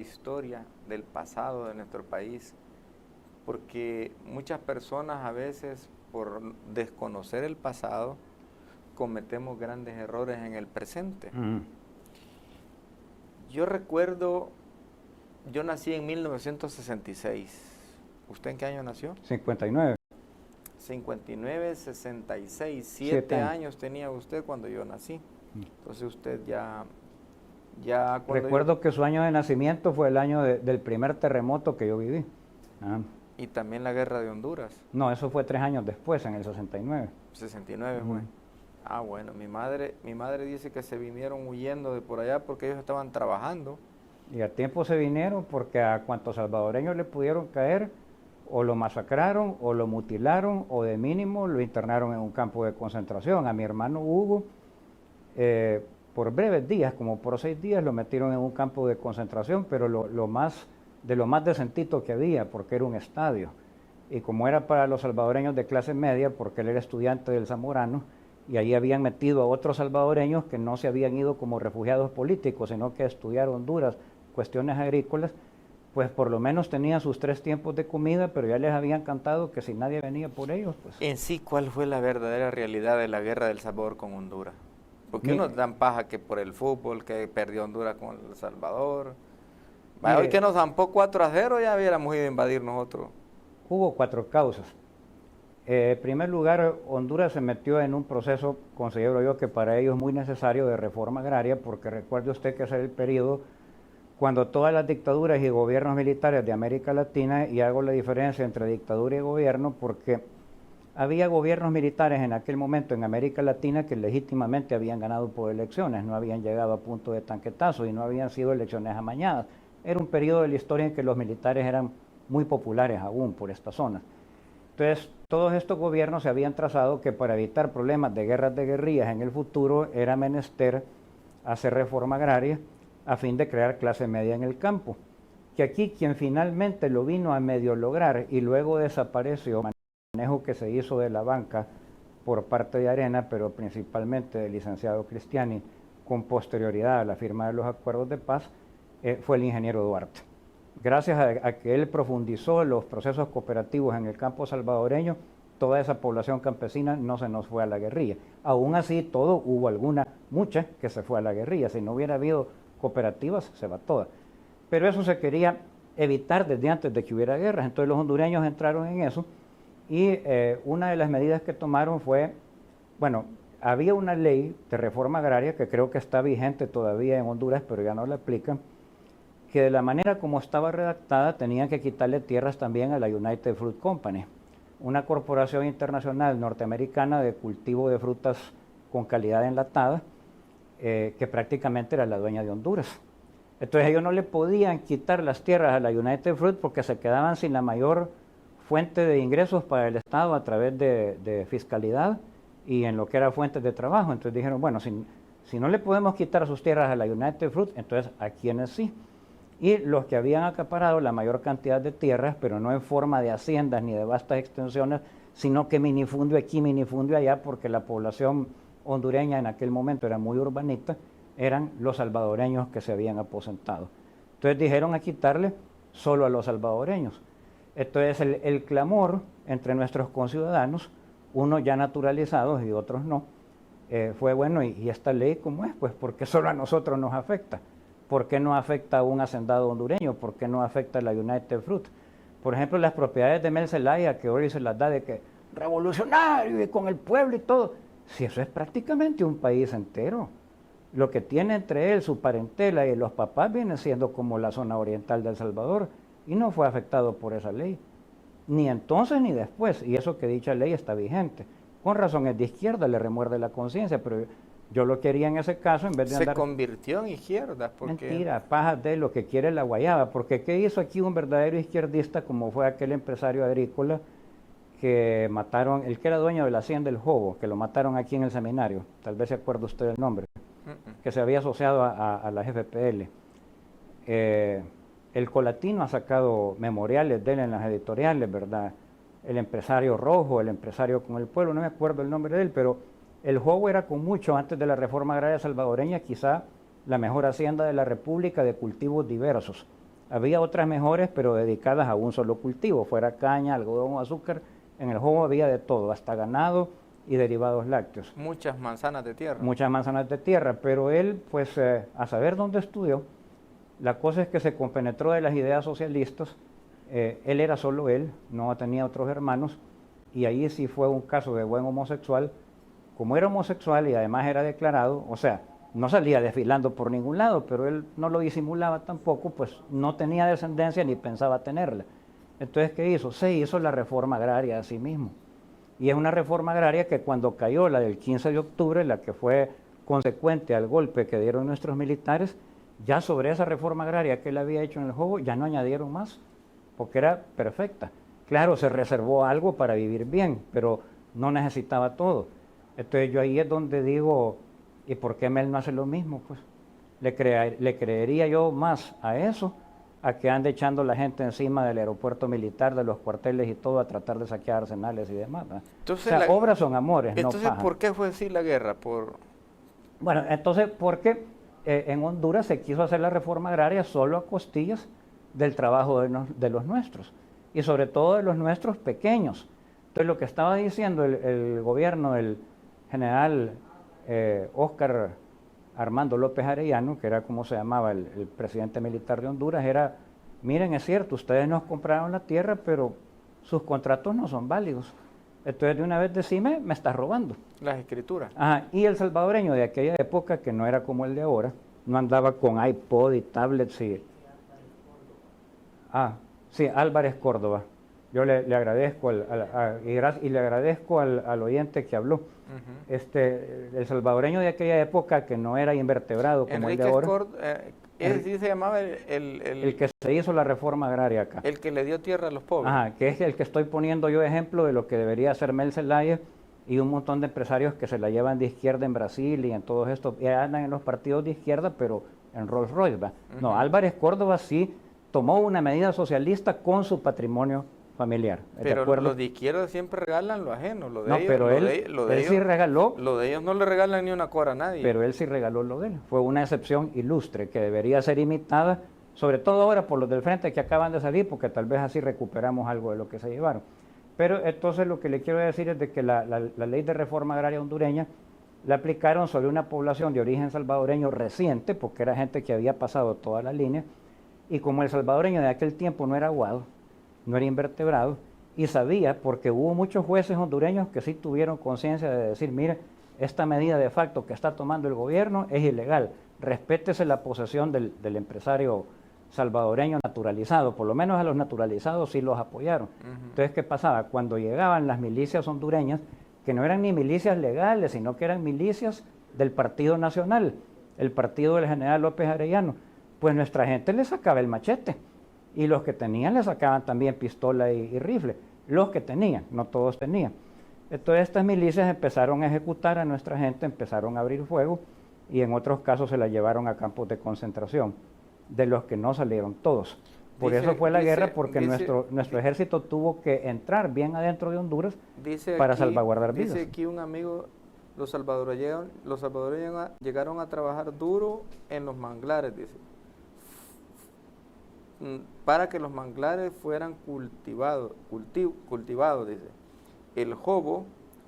historia del pasado de nuestro país, porque muchas personas a veces por desconocer el pasado cometemos grandes errores en el presente. Yo recuerdo, yo nací en 1966. ¿Usted en qué año nació? 59. 59, 66, 7 7 años tenía usted cuando yo nací. Entonces usted ya Recuerdo que su año de nacimiento fue el año del primer terremoto que yo viví. Y también la guerra de Honduras. No, eso fue 3 años después, en el 69. 69 fue. Ah, bueno, mi madre dice que se vinieron huyendo de por allá porque ellos estaban trabajando. Y a tiempo se vinieron porque a cuantos salvadoreños le pudieron caer, o lo masacraron, o lo mutilaron, o de mínimo lo internaron en un campo de concentración. A mi hermano Hugo, por breves días, como por 6 días, lo metieron en un campo de concentración, pero lo más decentito que había, porque era un estadio. Y como era para los salvadoreños de clase media, porque él era estudiante del Zamorano, y ahí habían metido a otros salvadoreños que no se habían ido como refugiados políticos, sino que a estudiar Honduras, cuestiones agrícolas, pues por lo menos tenían sus 3 tiempos de comida, pero ya les habían cantado que si nadie venía por ellos, pues... En sí, ¿cuál fue la verdadera realidad de la guerra del Salvador con Honduras? Porque unos dan paja que por el fútbol, que perdió Honduras con El Salvador. Hoy que nos zampó 4-0, ya hubiéramos ido a invadir nosotros. Hubo 4 causas. En primer lugar, Honduras se metió en un proceso, considero yo, que para ellos es muy necesario de reforma agraria, porque recuerde usted que ese es el periodo cuando todas las dictaduras y gobiernos militares de América Latina, y hago la diferencia entre dictadura y gobierno, porque había gobiernos militares en aquel momento en América Latina que legítimamente habían ganado por elecciones, no habían llegado a punto de tanquetazo y no habían sido elecciones amañadas. Era un periodo de la historia en que los militares eran muy populares aún por esta zona. Entonces, todos estos gobiernos se habían trazado que para evitar problemas de guerras de guerrillas en el futuro era menester hacer reforma agraria a fin de crear clase media en el campo. Que aquí quien finalmente lo vino a medio lograr y luego desapareció, manejo que se hizo de la banca por parte de Arena, pero principalmente del licenciado Cristiani, con posterioridad a la firma de los acuerdos de paz, fue el ingeniero Duarte. Gracias a que él profundizó los procesos cooperativos en el campo salvadoreño, toda esa población campesina no se nos fue a la guerrilla. Aún así, hubo mucha que se fue a la guerrilla. Si no hubiera habido cooperativas, se va toda. Pero eso se quería evitar desde antes de que hubiera guerras. Entonces los hondureños entraron en eso y una de las medidas que tomaron fue, bueno, había una ley de reforma agraria que creo que está vigente todavía en Honduras, pero ya no la aplican, que de la manera como estaba redactada tenían que quitarle tierras también a la United Fruit Company, una corporación internacional norteamericana de cultivo de frutas con calidad enlatada, que prácticamente era la dueña de Honduras. Entonces ellos no le podían quitar las tierras a la United Fruit porque se quedaban sin la mayor fuente de ingresos para el Estado a través de fiscalidad y en lo que era fuentes de trabajo. Entonces dijeron, bueno, si no le podemos quitar sus tierras a la United Fruit, entonces ¿a quiénes sí? Y los que habían acaparado la mayor cantidad de tierras, pero no en forma de haciendas ni de vastas extensiones, sino que minifundio aquí, minifundio allá, porque la población hondureña en aquel momento era muy urbanita, eran los salvadoreños que se habían aposentado. Entonces dijeron a quitarle solo a los salvadoreños. Entonces el clamor entre nuestros conciudadanos, unos ya naturalizados y otros no, fue bueno, ¿y esta ley cómo es? Pues porque solo a nosotros nos afecta. ¿Por qué no afecta a un hacendado hondureño? ¿Por qué no afecta a la United Fruit? Por ejemplo, las propiedades de Mel Zelaya, que hoy se las da de que revolucionario y con el pueblo y todo. Si eso es prácticamente un país entero. Lo que tiene entre él, su parentela y los papás viene siendo como la zona oriental de El Salvador y no fue afectado por esa ley. Ni entonces ni después. Y eso que dicha ley está vigente. Con razón es de izquierda, le remuerde la conciencia, pero yo lo quería en ese caso en vez de andar... Se convirtió en izquierda. Porque... Mentira, pajas de lo que quiere la guayaba, porque ¿qué hizo aquí un verdadero izquierdista como fue aquel empresario agrícola que mataron, el que era dueño de la hacienda El Jobo, que lo mataron aquí en el seminario, tal vez se acuerda usted del nombre, que se había asociado a la FPL? El Colatino ha sacado memoriales de él en las editoriales, ¿verdad? El empresario rojo, el empresario con el pueblo, no me acuerdo el nombre de él, pero El Jobo era con mucho antes de la reforma agraria salvadoreña, quizá la mejor hacienda de la República de cultivos diversos. Había otras mejores, pero dedicadas a un solo cultivo, fuera caña, algodón o azúcar. En el Jobo había de todo, hasta ganado y derivados lácteos. Muchas manzanas de tierra. Muchas manzanas de tierra, pero él, pues, a saber dónde estudió, la cosa es que se compenetró de las ideas socialistas. Él era solo él, no tenía otros hermanos, y ahí sí fue un caso de buen homosexual. Como era homosexual y además era declarado, o sea, no salía desfilando por ningún lado, pero él no lo disimulaba tampoco, pues no tenía descendencia ni pensaba tenerla. Entonces, ¿qué hizo? Se hizo la reforma agraria a sí mismo. Y es una reforma agraria que cuando cayó la del 15 de octubre, la que fue consecuente al golpe que dieron nuestros militares, ya sobre esa reforma agraria que él había hecho en el Jobo, ya no añadieron más, porque era perfecta. Claro, se reservó algo para vivir bien, pero no necesitaba todo. Entonces yo ahí es donde digo, ¿y por qué Mel no hace lo mismo? Pues le creería yo más a eso, a que ande echando la gente encima del aeropuerto militar, de los cuarteles y todo, a tratar de saquear arsenales y demás, ¿verdad? Entonces, o sea, obras son amores, entonces, no paja. ¿por qué fue así la guerra? Bueno, entonces, porque en Honduras se quiso hacer la reforma agraria solo a costillas del trabajo de los nuestros, y sobre todo de los nuestros pequeños. Entonces, lo que estaba diciendo el gobierno del general Óscar Armando López Arellano, que era como se llamaba el presidente militar de Honduras, era, miren, es cierto, ustedes nos compraron la tierra, pero sus contratos no son válidos. Entonces de una vez decime, me estás robando. Las escrituras. Ajá, y el salvadoreño de aquella época, que no era como el de ahora, no andaba con iPod y tablets y... Sí, Álvarez Córdoba. Yo le agradezco y le agradezco al oyente que habló. El salvadoreño de aquella época, que no era invertebrado como Enrique el de ahora. ese sí se llamaba el que se hizo la reforma agraria acá. El que le dio tierra a los pobres. Ajá, que es el que estoy poniendo yo ejemplo de lo que debería hacer Mel Zelaya y un montón de empresarios que se la llevan de izquierda en Brasil y en todos estos, y andan en los partidos de izquierda, pero en Rolls Royce, ¿va? No, Álvarez Córdoba sí tomó una medida socialista con su patrimonio familiar. Pero los de izquierda siempre regalan lo ajeno, lo de no, ellos. Pero él sí regaló. Lo de ellos no le regalan ni una cora a nadie. Pero él sí regaló lo de él. Fue una excepción ilustre que debería ser imitada, sobre todo ahora por los del frente que acaban de salir, porque tal vez así recuperamos algo de lo que se llevaron. Pero entonces lo que le quiero decir es de que la ley de reforma agraria hondureña la aplicaron sobre una población de origen salvadoreño reciente, porque era gente que había pasado toda la línea, y como el salvadoreño de aquel tiempo no era aguado, no era invertebrado, y sabía, porque hubo muchos jueces hondureños que sí tuvieron conciencia de decir, mire, esta medida de facto que está tomando el gobierno es ilegal, respétese la posesión del empresario salvadoreño naturalizado, por lo menos a los naturalizados sí los apoyaron. Entonces, ¿qué pasaba? Cuando llegaban las milicias hondureñas, que no eran ni milicias legales, sino que eran milicias del Partido Nacional, el partido del general López Arellano, pues nuestra gente le sacaba el machete, y los que tenían le sacaban también pistola y rifle, los que tenían, no todos tenían. Entonces estas milicias empezaron a ejecutar a nuestra gente, empezaron a abrir fuego, y en otros casos se la llevaron a campos de concentración, de los que no salieron todos. Por eso fue la guerra, porque nuestro ejército tuvo que entrar bien adentro de Honduras para salvaguardar vidas. Dice aquí un amigo, los salvadoreños llegaron a trabajar duro en los manglares, dice, para que los manglares fueran cultivados, dice. El Jobo,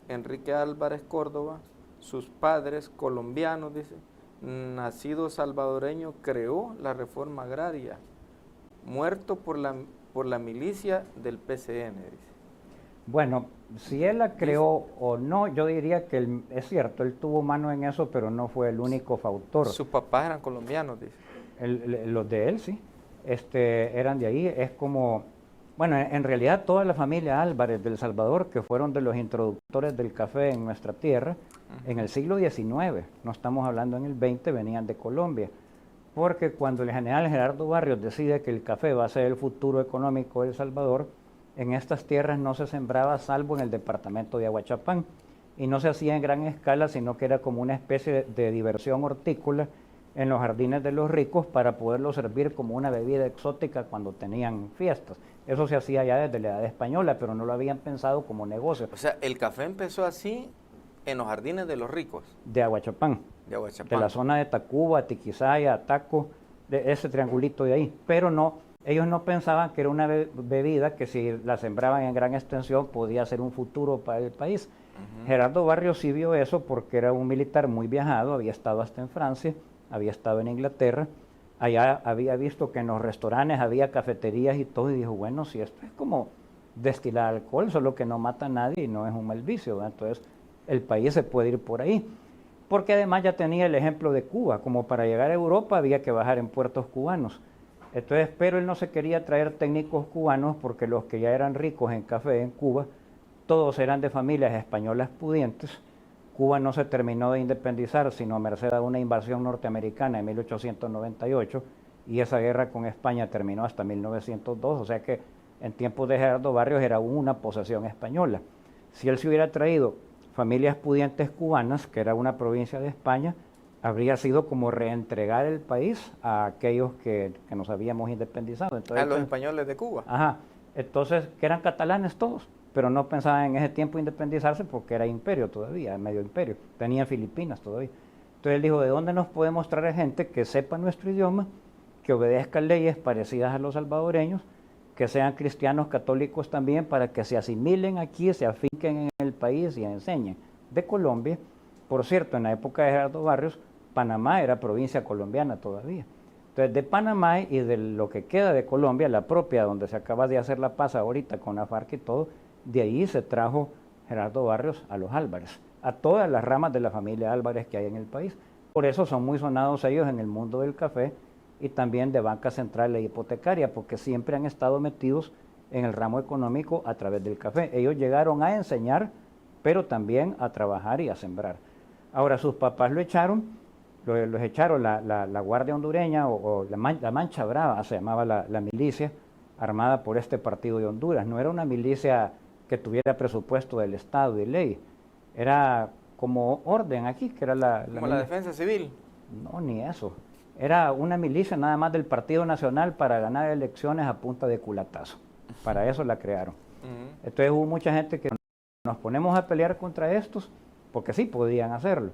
Enrique Álvarez Córdoba, sus padres colombianos, dice, nacido salvadoreño, creó la reforma agraria, muerto por la milicia del PCN, dice. Bueno, si él la creó o no, yo diría que es cierto, él tuvo mano en eso, pero no fue el único fautor. Sus papás eran colombianos, dice. Los de él, sí. Eran de ahí, es como, bueno, en realidad toda la familia Álvarez del Salvador, que fueron de los introductores del café en nuestra tierra, en el siglo XIX, no estamos hablando en el XX, venían de Colombia, porque cuando el general Gerardo Barrios decide que el café va a ser el futuro económico de El Salvador, en estas tierras no se sembraba salvo en el departamento de Aguachapán, y no se hacía en gran escala, sino que era como una especie de diversión hortícola en los jardines de los ricos para poderlo servir como una bebida exótica cuando tenían fiestas. Eso se hacía ya desde la edad española, pero no lo habían pensado como negocio. O sea, el café empezó así en los jardines de los ricos. De Aguachapán. De la zona de Tacuba, Tiquisaya, Ataco, de ese triangulito de ahí. Pero no Ellos no pensaban que era una bebida que si la sembraban en gran extensión podía ser un futuro para el país. Gerardo Barrios sí vio eso porque era un militar muy viajado, había estado hasta en Francia, había estado en Inglaterra, allá había visto que en los restaurantes había cafeterías y todo, y dijo, bueno, si esto es como destilar alcohol, solo que no mata a nadie y no es un mal vicio, ¿verdad? Entonces el país se puede ir por ahí. Porque además ya tenía el ejemplo de Cuba, como para llegar a Europa había que bajar en puertos cubanos. Entonces, pero él no se quería traer técnicos cubanos porque los que ya eran ricos en café en Cuba, todos eran de familias españolas pudientes. Cuba no se terminó de independizar, sino a merced a una invasión norteamericana en 1898, y esa guerra con España terminó hasta 1902, o sea que en tiempos de Gerardo Barrios era una posesión española. Si él se hubiera traído familias pudientes cubanas, que era una provincia de España, habría sido como reentregar el país a aquellos que nos habíamos independizado. Entonces, A los españoles de Cuba. Ajá, entonces que eran catalanes todos, pero no pensaban en ese tiempo independizarse porque era imperio todavía, medio imperio, tenían Filipinas todavía. Entonces él dijo, ¿de dónde nos podemos traer gente que sepa nuestro idioma, que obedezca leyes parecidas a los salvadoreños, que sean cristianos católicos también, para que se asimilen aquí, se afinquen en el país y enseñen? De Colombia, por cierto, en la época de Gerardo Barrios, Panamá era provincia colombiana todavía. Entonces, de Panamá y de lo que queda de Colombia, la propia, donde se acaba de hacer la paz ahorita con la FARC y todo, de ahí se trajo Gerardo Barrios a los Álvarez, a todas las ramas de la familia Álvarez que hay en el país. Por eso son muy sonados ellos en el mundo del café y también de banca central e hipotecaria, porque siempre han estado metidos en el ramo económico a través del café. Ellos llegaron a enseñar, pero también a trabajar y a sembrar. Ahora, sus papás los echaron la Guardia Hondureña o la Mancha Brava, se llamaba la milicia, armada por este partido de Honduras. No era una milicia que tuviera presupuesto del Estado y ley, era como orden aquí, que era como la defensa civil. No, ni eso. Era una milicia nada más del Partido Nacional para ganar elecciones a punta de culatazo. Para eso la crearon. Entonces hubo mucha gente que nos ponemos a pelear contra estos, porque sí podían hacerlo.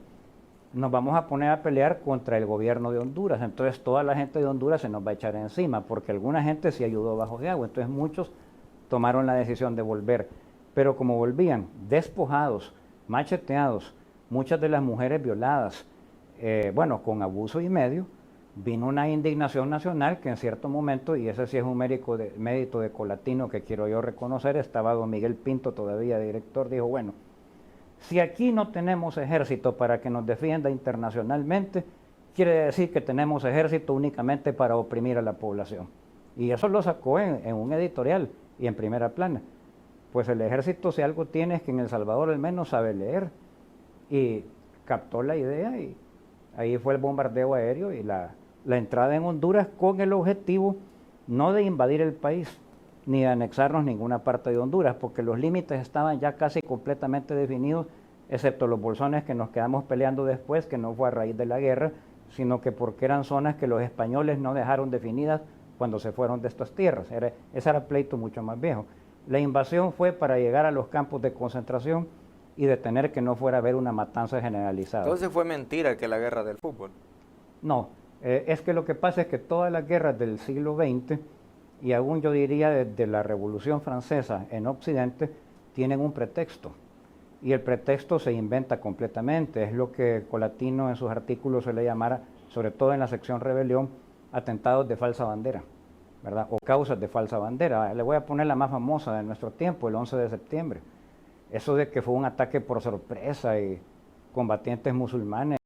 Nos vamos a poner a pelear contra el gobierno de Honduras. Entonces toda la gente de Honduras se nos va a echar encima, porque alguna gente sí ayudó bajo de agua. Entonces muchos tomaron la decisión de volver. Pero como volvían despojados, macheteados, muchas de las mujeres violadas, bueno, con abuso y medio, vino una indignación nacional que en cierto momento, y ese sí es un mérito de Colatino que quiero yo reconocer, estaba don Miguel Pinto todavía director, dijo, bueno, si aquí no tenemos ejército para que nos defienda internacionalmente, quiere decir que tenemos ejército únicamente para oprimir a la población. Y eso lo sacó en un editorial y en primera plana. Pues el ejército, si algo tiene, es que en El Salvador al menos sabe leer. Y captó la idea y ahí fue el bombardeo aéreo y la entrada en Honduras con el objetivo no de invadir el país, ni de anexarnos ninguna parte de Honduras, porque los límites estaban ya casi completamente definidos, excepto los bolsones que nos quedamos peleando después, que no fue a raíz de la guerra, sino que porque eran zonas que los españoles no dejaron definidas cuando se fueron de estas tierras. Ese era pleito mucho más viejo. La invasión fue para llegar a los campos de concentración y detener que no fuera a haber una matanza generalizada. Entonces fue mentira que la guerra del fútbol. No, es que lo que pasa es que todas las guerras del siglo XX, y aún yo diría desde la Revolución Francesa en Occidente, tienen un pretexto. Y el pretexto se inventa completamente. Es lo que Colatino en sus artículos suele llamar, sobre todo en la sección rebelión, atentados de falsa bandera, ¿verdad? O causas de falsa bandera. Le voy a poner la más famosa de nuestro tiempo, el 11 de septiembre. Eso de que fue un ataque por sorpresa y combatientes musulmanes